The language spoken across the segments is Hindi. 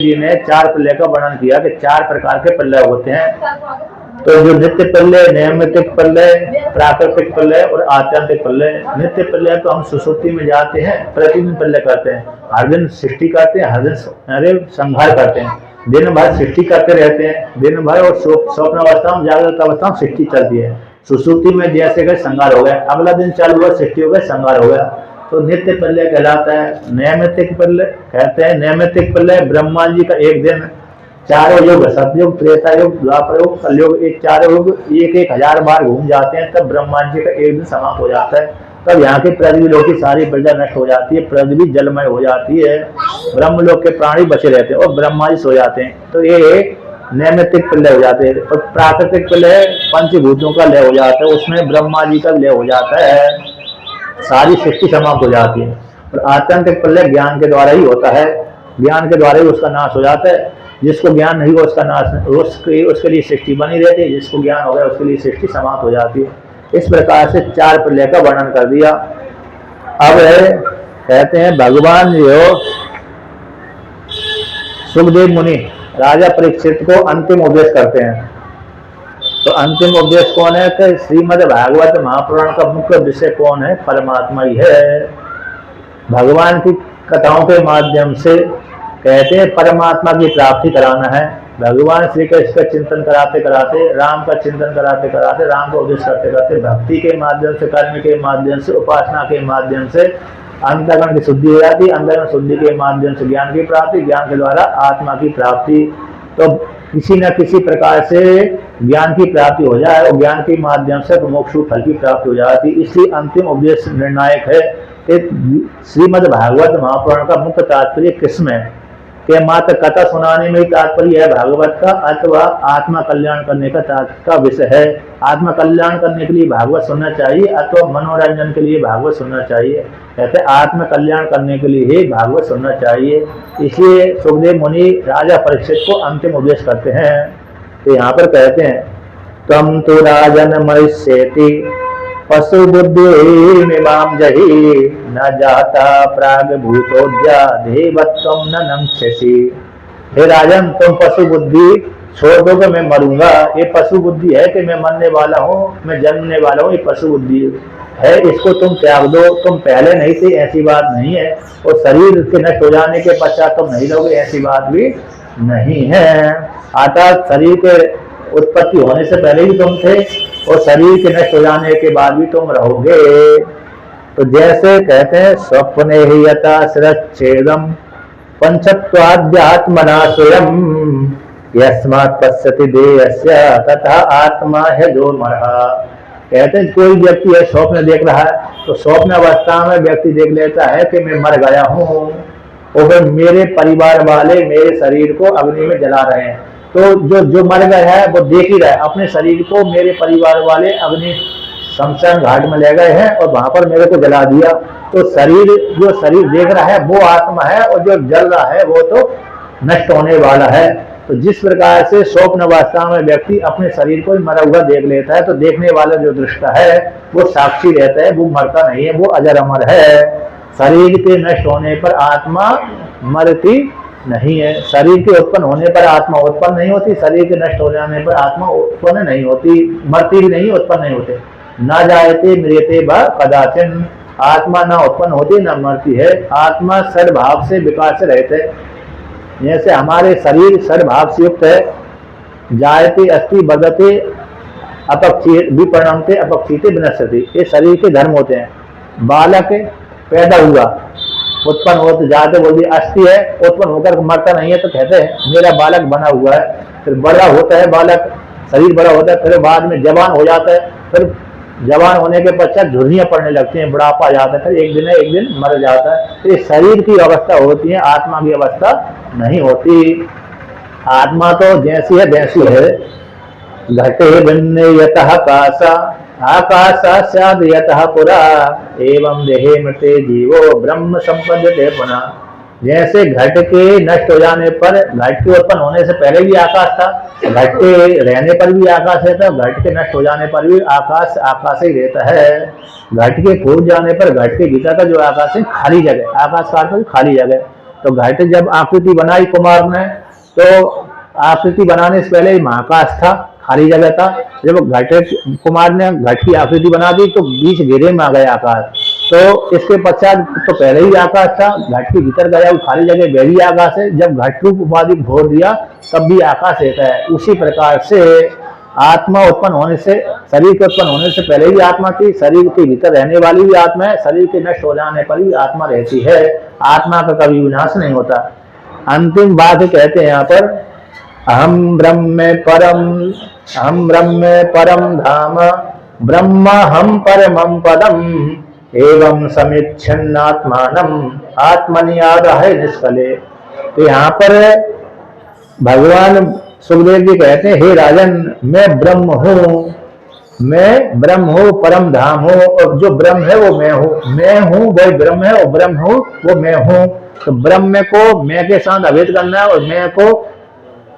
जी ने चार प्रलय का वर्णन किया कि चार प्रकार के प्रलय होते हैं। तो जो नित्य प्रलय, नैमित्तिक प्रलय, प्राकृतिक प्रलय और आत्यंतिक प्रलय। नित्य प्रलय तो हम सुसुप्ति में जाते हैं, प्रतिदिन प्रलय करते हैं, हर दिन सृष्टि करते हैं, हर दिन संहार करते हैं, दिन भर सृष्टि करते रहते हैं, दिन भर और स्वप्न अवस्था में, जागृत अवस्था में सृष्टि चलती है। सुसुप्ति में जैसे गए संहार हो गया, अगला दिन चालू हुआ सृष्टि हो गया, संहार हो गया, तो नित्य प्रलय कहलाता है। नैमित्तिक प्रलय कहते हैं, नैमित्तिक प्रलय ब्रह्मा जी का एक दिन, चारों युग, सतयुग, त्रेता युग, द्वापर युग, कलयुग, एक चारों युग 1,000 बार घूम जाते हैं, तब ब्रह्मा जी का एक दिन समाप्त हो जाता है। तब यहाँ के पृथ्वी लोक की सारी प्रजा नष्ट हो जाती है, पृथ्वी जलमय हो जाती है, ब्रह्म लोक के प्राणी बचे रहते हैं और ब्रह्मा जी सो जाते हैं। तो ये नैमित्तिक प्रलय हो जाते हैं। और प्राकृतिक प्रलय पंचभूतों का लय हो जाता है, उसमें ब्रह्मा जी का लय हो जाता है, सारी सृष्टि समाप्त हो जाती है। और आत्यंतिक प्रलय ज्ञान के द्वारा ही होता है, ज्ञान के द्वारा ही उसका नाश हो जाता है। जिसको ज्ञान नहीं हुआ उसका नाश, उसके लिए सृष्टि बनी रहती है, जिसको ज्ञान हो गया उसके लिए सृष्टि समाप्त हो जाती है। इस प्रकार से चार प्रलय का वर्णन कर दिया। अब है कहते हैं भगवान जो सुखदेव मुनि राजा परीक्षित को अंतिम उपदेश करते हैं। तो अंतिम उपदेश कौन है कि श्रीमद् भागवत महापुराण का मुख्य विषय कौन है? परमात्मा ही है। भगवान की कथाओं के माध्यम से कहते हैं परमात्मा की प्राप्ति कराना है। भगवान श्री कृष्ण का चिंतन कराते कराते, राम का चिंतन कराते कराते, राम का उपदेश करते करते, भक्ति के माध्यम से, कर्म के माध्यम से, उपासना के माध्यम से अंतःकरण की शुद्धि हो जाती है, अंतःकरण शुद्धि के माध्यम से ज्ञान की प्राप्ति, ज्ञान के द्वारा आत्मा की प्राप्ति। तो किसी न किसी प्रकार से ज्ञान की प्राप्ति हो जाए और ज्ञान के माध्यम से मोक्ष फल की प्राप्ति हो जाती है। इसलिए अंतिम उपदेश निर्णायक है कि श्रीमद् भागवत महापुराण का मुख्य तात्पर्य किसमें है कि मात्र कथा सुनाने में ही तात्पर्य है भागवत का, अथवा आत्मा कल्याण करने का विषय है। आत्मा कल्याण करने के लिए भागवत सुनना चाहिए अथवा मनोरंजन के लिए भागवत सुनना चाहिए? कहते आत्म कल्याण करने के लिए ही भागवत सुनना चाहिए। इसलिए सुखदेव मुनि राजा परीक्षित को अंतिम उपदेश करते हैं। तो यहाँ पर कहते हैं तम तो राजन मरिष्येति पशु बुद्धि मिमाम जहि न जाता प्राग भूतोद्या देवत्वम न नंक्षसि। हे राजन, तुम पशु बुद्धि छोड़ दो कि मैं मरूंगा। ये पशु बुद्धि है कि मैं मरने वाला हूँ, मैं जन्मने वाला हूँ, ये पशु बुद्धि है, इसको तुम त्याग दो। तुम पहले नहीं थे ऐसी बात नहीं है, और शरीर के नष्ट हो जाने के पश्चात तुम नहीं रहोगे ऐसी बात भी नहीं है। अर्थात शरीर के उत्पत्ति होने से पहले भी तुम थे और शरीर के नष्ट हो जाने के बाद भी तुम रहोगे। तो जैसे कहते हैं स्वप्ने ही यथा शिरच्छेदम पंचत्वाद्यात्मना स्वयं यस्मात् पश्यति देहस्य तथा आत्मा है जो मरहा। कहते हैं कोई व्यक्ति है स्वप्न देख रहा है, तो स्वप्न अवस्था में व्यक्ति देख लेता है कि मैं मर गया हूँ और फिर मेरे परिवार वाले मेरे शरीर को अग्नि में जला रहे हैं। तो जो मर गया है वो देख ही रहा है अपने शरीर को, मेरे परिवार वाले अग्नि शमशान घाट में ले गए हैं और वहां पर मेरे को जला दिया। तो जो शरीर देख रहा है वो आत्मा है और जो जल रहा है वो तो नष्ट होने वाला है। तो जिस प्रकार से स्वप्न अवस्था में व्यक्ति अपने शरीर को ही मरा हुआ देख लेता है, तो देखने वाला जो दृष्टा है वो साक्षी रहता है, वो मरता नहीं है, वो अजर अमर है। शरीर के नष्ट होने पर आत्मा मरती नहीं है, शरीर के उत्पन्न होने पर आत्मा उत्पन्न नहीं होती, शरीर के नष्ट हो जाने पर आत्मा उत्पन्न नहीं होती, मरती भी नहीं, उत्पन्न नहीं होते। न जायते मृत्यते व कदाचिन, आत्मा ना उत्पन्न होती न मरती है। आत्मा सद्भाव से विकास से रहते, जैसे हमारे शरीर सद्भाव से युक्त है। जायते अस्ति बदते अपक्षी विपरिणमते अपक्षीते विनश्यति, ये शरीर के धर्म होते हैं। बालक पैदा हुआ, उत्पन्न हो तो जाते बोलिए अस्थि है, उत्पन्न होकर मरता नहीं है, तो कहते हैं मेरा बालक बना हुआ है। फिर बड़ा होता है बालक, शरीर बड़ा होता है, फिर बाद में जवान हो जाता है, फिर जवान होने के पश्चात झुर्रियां पड़ने लगती हैं, बुढ़ापा आ जाता है, फिर एक दिन मर जाता है। तो ये शरीर की अवस्था होती है, आत्मा की अवस्था नहीं होती। आत्मा तो जैसी है वैसी है। घटे भिन्ने यतः कासा आकाशा स्याद् यतः पुरा एवं देहे मृते जीवो ब्रह्म संपद्यते पुनः। जैसे घट के नष्ट हो जाने पर, घट के उत्पन्न होने से पहले भी आकाश था, घट के रहने पर भी आकाश रहता है, घट के नष्ट हो जाने पर भी आकाश ही रहता है। घट के फूट जाने पर घट के भीतर का जो आकाश है खाली जगह, आकाश का अर्थ खाली जगह, तो घट जब आकृति बनाई कुमार ने, तो आकृति बनाने से पहले ही महाकाश था, खाली जगह था। जब घट कुमार ने घट की आकृति बना दी तो बीच घेरे में आ गया आकाश। तो इसके पश्चात तो पहले ही आकाश था, घट के भीतर गया वो खाली जगह वही आकाश है। जब घट रूप उपाधि भोर दिया तब भी आकाश रहता है। उसी प्रकार से आत्मा उत्पन्न होने से, शरीर के उत्पन्न होने से पहले भी आत्मा थी, शरीर के भीतर रहने वाली भी आत्मा है, शरीर के नष्ट हो जाने पर भी आत्मा रहती है। आत्मा का कभी विनाश नहीं होता। अंतिम बात कहते हैं यहाँ पर, अहम ब्रह्म परम धाम ब्रह्म हम परमं पदम एवं समीक्षन्नात्मानम आत्मनि आदाय निष्कले। तो यहाँ पर भगवान सुखदेव जी कहते हैं, हे राजन, मैं ब्रह्म हूँ, मैं ब्रह्म हूँ, परम धाम हूँ, और जो ब्रह्म है वो मैं हूँ वही ब्रह्म है, और ब्रह्म हूँ वो मैं हूँ। तो ब्रह्म को मैं के साथ अभेद करना है और मैं को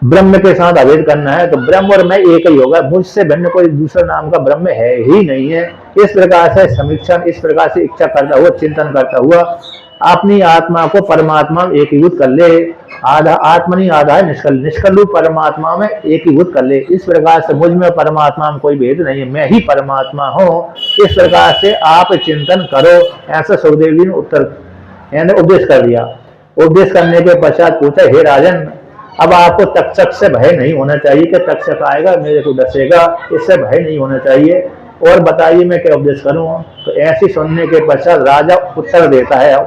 ब्रह्म के साथ अभेद करना है। तो ब्रह्म और मैं एक ही होगा, मुझसे भिन्न कोई दूसरा नाम का ब्रह्म है ही नहीं है। इस प्रकार से समीक्षण, इस प्रकार से इच्छा करता हुआ, चिंतन करता हुआ अपनी आत्मा को परमात्मा में एकीभूत कर ले। आधा आत्मनि आधा है निष्कल रूप परमात्मा में एकीभूत कर ले। इस प्रकार से मुझ में परमात्मा में कोई भेद नहीं है, मैं ही परमात्मा हूँ। इस प्रकार से आप चिंतन करो। ऐसा सुखदेव जी ने उत्तर यानी उपदेश कर दिया। उपदेश करने के पश्चात पूछा, हे राजन, अब आपको तक्षक से भय नहीं होना चाहिए कि तक्षक आएगा मेरे को डसेगा, इससे भय नहीं होना चाहिए। और बताइए मैं क्या उपदेश करूं। तो ऐसी सुनने के पश्चात राजा उत्तर देता है,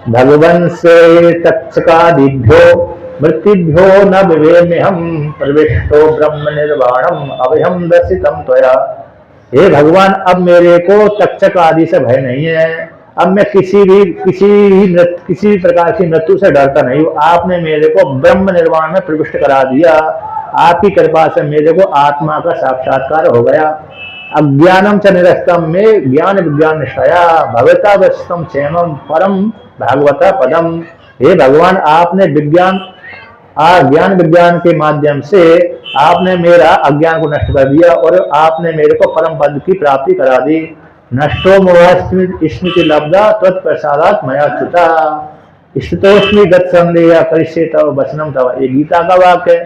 भगवन् से तक्षकादिभ्यो मृत्युभ्यो न विवेम्यहं प्रविष्टो ब्रह्म निर्वाणम अभयम दर्शितम त्वया। हे भगवान, अब मेरे को तक्षक आदि से भय नहीं है। अब मैं किसी प्रकार की मृत्यु से डरता नहीं हूँ। आपने मेरे को ब्रह्म निर्वाण में प्रविष्ट करा दिया। आपकी कृपा से मेरे को आत्मा का साक्षात्कार हो गया। अज्ञानम च निरस्तम में ज्ञान विज्ञान निष्ठया भगवता वस्तम क्षेमम परम भागवता पदम। हे भगवान, आपने ज्ञान विज्ञान के माध्यम से आपने मेरा अज्ञान को नष्ट कर दिया और आपने मेरे को परम पद की प्राप्ति करा दी। नष्टो मोह स्मृति लब्धा तत्प्रसादात् मया च्युता स्थितोस्मि गत संदेह करिष्ये तव वचनम तव। ये गीता का वाक्य है।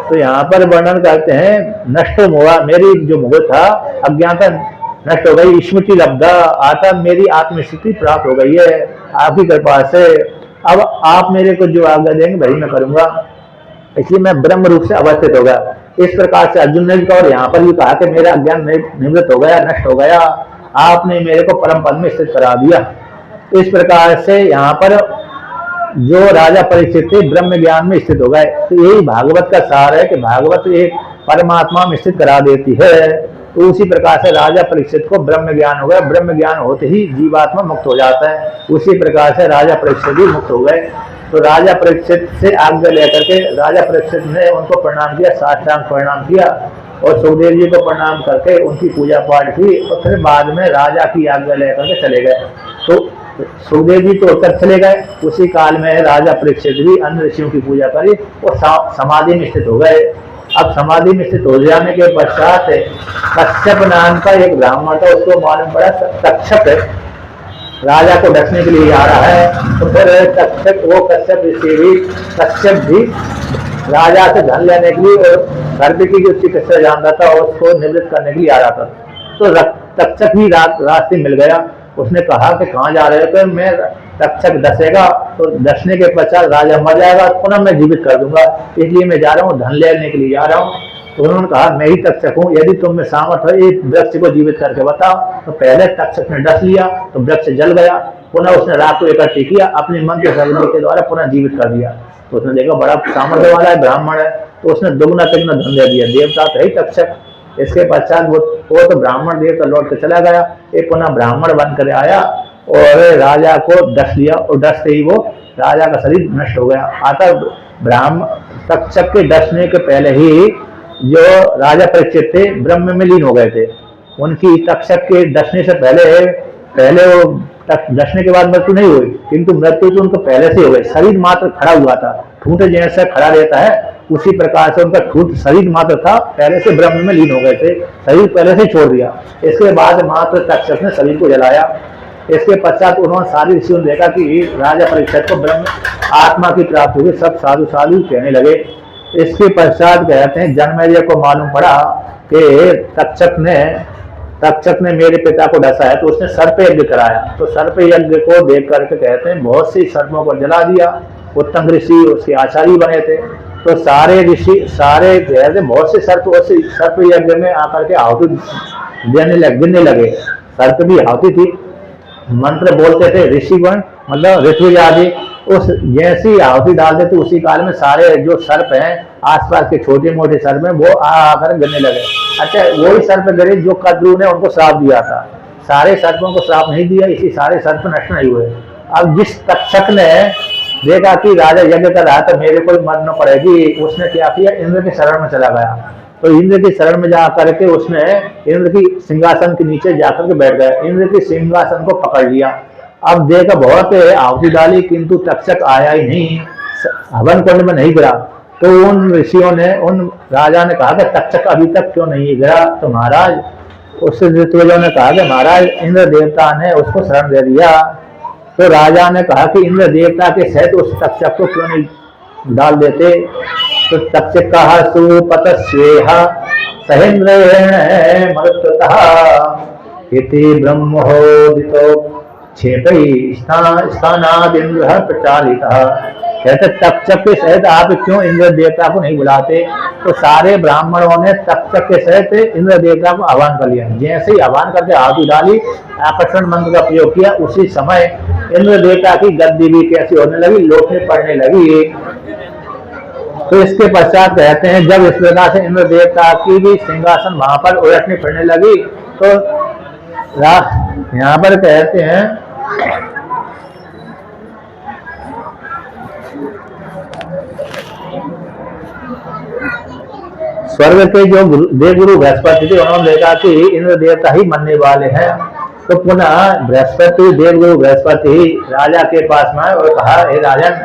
तो यहाँ पर वर्णन करते हैं, नष्टो मोह, मेरी जो मोह था, अज्ञानता नष्ट हो गई। स्मृति लब्धा, आता मेरी आत्मस्थिति प्राप्त हो गई है आपकी कृपा से। अब आप मेरे को जो आज्ञा देंगे वही मैं करूंगा, इसलिए मैं ब्रह्म रूप से अवस्थित हो गया। इस प्रकार से अर्जुन ने भी कहा और यहाँ पर भी कहा कि मेरा अज्ञान निवृत्त हो गया, नष्ट हो गया, आपने मेरे को परम पद में स्थित करा दिया। इस प्रकार से यहाँ पर जो राजा परीक्षित थे ब्रह्म ज्ञान में स्थित हो गए। तो यही भागवत का सार है कि भागवत एक परमात्मा में स्थित करा देती है। तो उसी प्रकार से राजा परीक्षित को ब्रह्म ज्ञान हो गया। ब्रह्म ज्ञान होते ही जीवात्मा मुक्त हो जाता है। उसी प्रकार से राजा परीक्षित भी मुक्त हो गए। तो राजा परीक्षित से आज्ञा लेकर के राजा परीक्षित ने उनको प्रणाम किया, साष्टांग प्रणाम किया और सुखदेव जी को प्रणाम करके उनकी पूजा पाठ की और फिर बाद में राजा की आज्ञा लेकर के चले गए। तो सुखदेव जी तो उत्तर चले गए। उसी काल में राजा परीक्षित भी अन्य ऋषियों की पूजा करी और समाधि में स्थित हो गए। अब समाधि में स्थित हो जाने के पश्चात कश्यप नाम का एक ब्राह्मण था, उसको मालूम पड़ा तक्षक राजा को डसने के लिए आ रहा है। तो फिर कश्यप भी राजा से धन लेने के लिए और धर्म की जो चिकित्सा जानता था और उसको निवृत्त करने के लिए आ रहा था। तो तक्षक ही रास्ते मिल गया। उसने कहा कि कहाँ जा रहे हो? तो मैं तक्षक डसेगा तो डसने के पश्चात राजा मर जाएगा, पुनः मैं जीवित कर दूंगा, इसलिए मैं जा रहा हूँ, धन लेने के लिए जा रहा हूँ। तो उन्होंने कहा मैं ही तक्षक हूँ, यदि तुम में सामर्थ हो एक वृक्ष को जीवित करके बताओ। तो पहले तक्षक ने डस लिया तो वृक्ष जल गया, पुनः उसने राख को इकट्ठी किया, अपने मंत्र शक्ति के द्वारा पुनः जीवित कर दिया। तो उसने देखा बड़ा सामर्थ्य वाला है, ब्राह्मण है, तो उसने दुगना तिगुना धन दे दिया। देवता तो है ही तक्षक। इसके पश्चात वो तो ब्राह्मण देवता लौट के चला गया, एक पुनः ब्राह्मण बन कर आया और राजा को डस लिया और डसते ही वो राजा का शरीर नष्ट हो गया। अतः तक्षक के डसने के पहले ही जो राजा परीक्षित थे ब्रह्म में लीन हो गए थे। उनकी तक्षक के डसने से पहले वो डसने के बाद मृत्यु नहीं हुई, किंतु मृत्यु तो उनको पहले से हो गई। शरीर मात्र खड़ा हुआ था, ठूंठ जैसे खड़ा रहता है उसी प्रकार से उनका ठूंठ शरीर मात्र था, पहले से ब्रह्म में लीन हो गए थे, शरीर पहले से छोड़ दिया। इसके बाद मात्र तक्षक ने शरीर को जलाया। इसके पश्चात उन्होंने सारी ऋषियों ने देखा कि राजा परीक्षित को ब्रह्म आत्मा की प्राप्ति हुई। सब साधु साधु कहने लगे। इसके पश्चात कहते हैं जन्मेजय को मालूम पड़ा कि तक्षक ने मेरे पिता को डसा है, तो उसने सर्प यज्ञ कराया। तो सर्प यज्ञ को देख करके कहते हैं बहुत सी सर्पों को जला दिया। उत्तंग ऋषि उसके आचार्य बने थे। तो सारे ऋषि सारे कहते बहुत से सर्प उस सर्प यज्ञ में आकर के आहुति गिनने लगे। सर्प भी आहुति थी, मंत्र बोलते थे ऋषिगण, मतलब ऋत्विज आदि। उस जैसी आहुति डालते थे उसी काल में सारे जो सर्प हैं आसपास के छोटे मोटे सर्प हैं वो आकर गिरने लगे। अच्छा, वही सर्प गिरे जो कद्रू ने उनको श्राप दिया था। सारे सर्पों को श्राप नहीं दिया, इसी सारे सर्प नष्ट नहीं हुए। अब जिस तक्षक ने देखा कि राजा यज्ञ कर रहा है तो मेरे को मरना पड़ेगी, उसने क्या किया, इंद्र के शरण में चला गया। तो इंद्र की शरण में जाकर के उसने इंद्र की सिंहासन के नीचे जाकर के बैठ गया। इंद्र की सिंहासन को पकड़ लिया। अब देखा बहुत आहुति डाली किंतु तक्षक आया ही नहीं, हवन कुंड में नहीं गिरा। तो उन ऋषियों ने, उन राजा ने कहा कि तक्षक अभी तक क्यों नहीं गिरा। तो महाराज उस ऋत्विजों ने कहा कि महाराज इंद्र देवता ने उसको शरण दे दिया। तो राजा ने कहा कि इंद्र देवता के सहित उस तक्षक को क्यों नहीं डाल देते। तो तक्षक कहा सुपत स्वेहा सहेन्द्रेण मरुतः इति ब्रह्मोदितो क्षेपई स्थानादिन्द्र प्रचारितः। कहते तक्षक के सहित आप क्यों इंद्र देवता को नहीं बुलाते। तो सारे ब्राह्मणों ने तक्षक के सहित इंद्र देवता को आह्वान कर लिया। जैसे ही आह्वान करके आहुति डाली, आकर्षण मंत्र का प्रयोग किया, उसी समय इंद्र देवता की गद्दी भी कैसी होने लगी, लोटे पड़ने लगी। तो इसके पश्चात कहते हैं जब इस प्रकार से इंद्र देवता की भी सिंहासन वहां पर उलटने पड़ने लगी, तो यहाँ पर कहते हैं स्वर्ग के जो देवगुरु बृहस्पति थे उन्होंने देखा कि इंद्र देवता ही मरने वाले हैं। तो पुनः बृहस्पति, देवगुरु बृहस्पति राजा के पास में और कहा, हे राजन,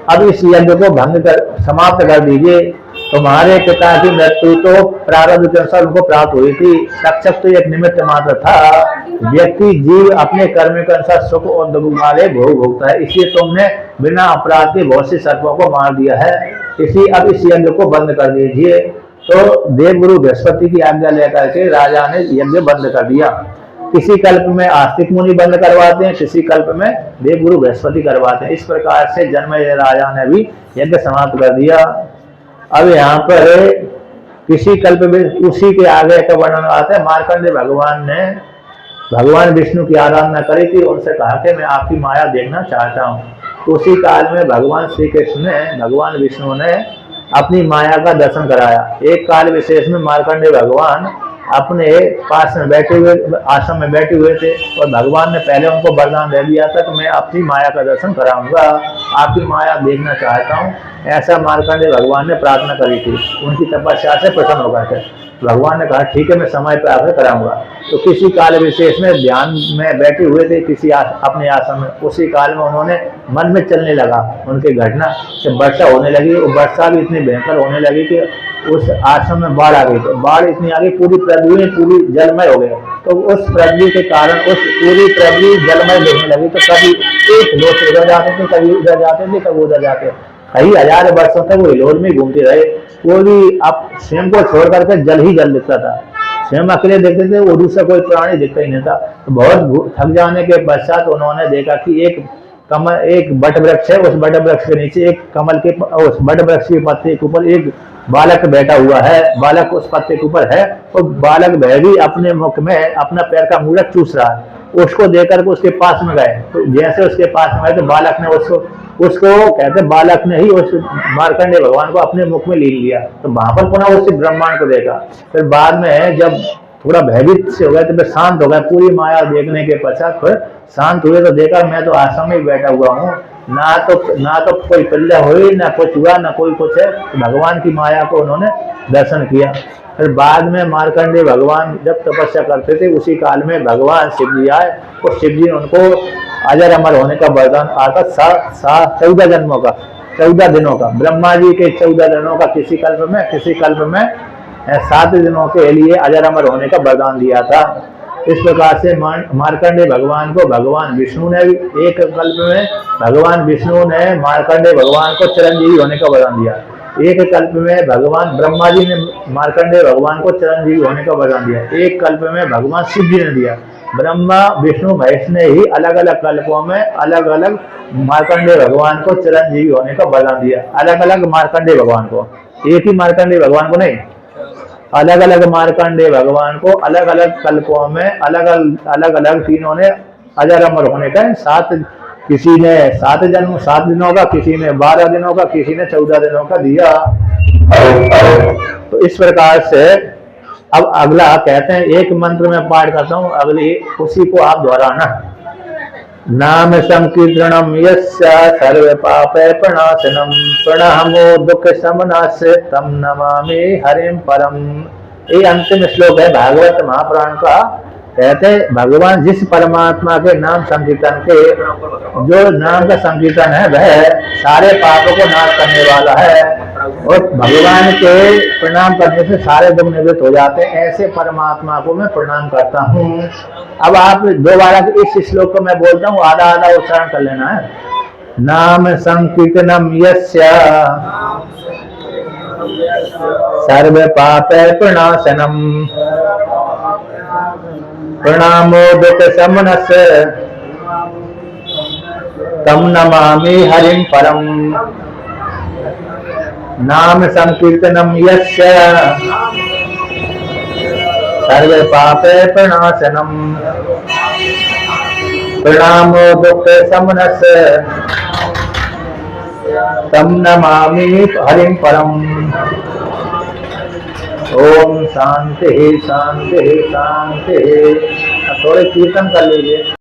अब इस यज्ञ को भंग कर समाप्त कर दीजिए। तुम्हारे पिता की मृत्यु तो प्रारब्ध के अनुसार उनको प्राप्त हुई थी। तक्षक तो एक निमित्त मात्र था। व्यक्ति जीव अपने कर्म के अनुसार सुख और दुख वाले भोग भोगता है, इसलिए तुमने बिना अपराध के बहुत से सर्पों को मार दिया है। अब इस यज्ञ को बंद कर दीजिए। तो देवगुरु बृहस्पति की आज्ञा लेकर के राजा ने यज्ञ बंद कर दिया। किसी कल्प में आस्तिक मुनि बंद करवाते हैं, किसी कल्प में देवगुरु बृहस्पति करवाते हैं। इस प्रकार से जन्मेजय राजा ने भी यज्ञ समाप्त कर दिया। अब यहाँ पर किसी कल्प में उसी के आगे का वर्णन आता है। मार्कंडेय भगवान ने भगवान विष्णु की आराधना करी थी, उनसे कहा कि मैं आपकी माया देखना चाहता हूँ। तो उसी काल में भगवान श्री कृष्ण ने, भगवान विष्णु ने अपनी माया का दर्शन कराया। एक काल विशेष में मार्कंडेय भगवान अपने पास में बैठे हुए, आश्रम में बैठे हुए थे और भगवान ने पहले उनको वरदान दे दिया था कि मैं अपनी माया का दर्शन कराऊंगा, आपकी माया देखना चाहता हूँ। ऐसा मार्कंडेय भगवान ने प्रार्थना करी थी। उनकी तपस्या से प्रसन्न हो गए थे। भगवान ने कहा ठीक है, मैं समय पर आकर कराऊंगा। तो किसी काल विशेष में ध्यान में बैठे हुए थे किसी अपने आश्रम में। उसी काल में उन्होंने मन में चलने लगा उनकी घटना से वर्षा होने लगी। और वर्षा भी इतनी भयंकर होने लगी कि उस आश्रम में बाढ़ आ गई। तो बाढ़ इतनी आ गई, पूरी पृथ्वी पूरी जलमय हो गई। तो उस पृथ्वी के कारण उस पूरी पृथ्वी जलमय देखने लगी। तो कभी एक लोग इधर जाते थे, कभी उधर जाते थे, कभी उधर जाते। कई हजार वर्षों तक वो हिलोर में घूमते रहे। वो भी अब स्वयं को छोड़ करके जल ही जल दिखता था। स्वयं अकेले देखते थे, वो दूसरा कोई प्राणी दिखता ही नहीं था। तो बहुत थक जाने के पश्चात उन्होंने देखा कि एक बट वृक्ष है, उस बट वृक्ष के नीचे एक कमल के, उस बट वृक्ष के पत्ते के ऊपर एक बालक बैठा हुआ है। बालक उस पत्ते के ऊपर है और बालक वह भी अपने मुख में अपना पैर का मूलक चूस रहा है। उसको देखकर के उसके पास में गए। तो जैसे उसके पास में गए तो बालक ने उसको कहते बालक ने ही उस मार्कंडेय भगवान को अपने मुख में ले लिया। तो वहां पर पुनः उस ब्रह्मांड को देखा। फिर बाद में जब थोड़ा भयभीत से हो गए तो फिर शांत हो गए। पूरी माया देखने के पश्चात फिर शांत हुए तो देखा मैं तो आश्रम में बैठा हुआ हूँ, ना तो कोई पिल्ला हुई, ना कुछ हुआ, ना कोई कुछ है। तो भगवान की माया को उन्होंने दर्शन किया। फिर बाद में मार्कंडेय भगवान जब तपस्या करते थे उसी काल में भगवान शिव जी आए और शिव जी ने उनको अजर अमर होने का वरदान आता 14 जन्मों का, 14 दिनों का। ब्रह्मा जी के 14 दिनों का किसी कल्प में 7 दिनों के लिए अजर अमर होने का वरदान दिया था। इस प्रकार से मार्कंडेय भगवान को भगवान विष्णु ने एक कल्प में भगवान विष्णु ने मार्कंडेय भगवान को चिरंजीवी होने का वरदान दिया। एक कल्प में भगवान ब्रह्मा जी ने मार्कंडेय भगवान को चिरंजीवी होने का वरदान दिया। एक कल्प में भगवान शिव जी ने दिया। ब्रह्मा विष्णु महेश ने ही अलग अलग कल्पों में अलग अलग मार्कंडेय भगवान को चिरंजीवी होने का वरदान दिया। अलग अलग मार्कंडेय भगवान को, एक ही मार्कंडेय भगवान को नहीं, अलग अलग मार्कंडेय भगवान को अलग अलग कल्पों में अलग अलग तीनों ने अजर अमर होने का सात, किसी ने 7 जन्म 7 दिनों का, किसी ने 12 दिनों का, किसी ने 14 दिनों का दिया। तो इस प्रकार से अब अगला कहते हैं, एक मंत्र में पाठ करता हूं, अगली उसी को आप दोहराना। नाम संकीर्तनम यस्य सर्व पापे प्रणाशनम प्रणामो दुख शमनास्य तम नमामि हरिम परम। ये अंतिम श्लोक है भागवत महापुराण का। कहते भगवान जिस परमात्मा के नाम संकीर्तन के, जो नाम का संकीर्तन है वह सारे पापों को नाश करने वाला है और भगवान के प्रणाम करने से सारे दुख निवृत्त हो जाते हैं। ऐसे परमात्मा को मैं प्रणाम करता हूँ। अब आप दोबारा इस श्लोक को मैं बोलता हूँ, आधा आधा उच्चारण कर लेना है। नाम संकीर्तनम यस्य सर्व पापे प्रणाशनम प्रणामो दुख शमनस्य तम नमामि हरिम परम। नाम संकीर्तनम यस्य सर्व पापे प्रणाशनम प्रणामो दुख शमनस्य तम नमामि हरिम परम। ओम शांति शांति शांति। थोड़े कीर्तन कर लीजिए।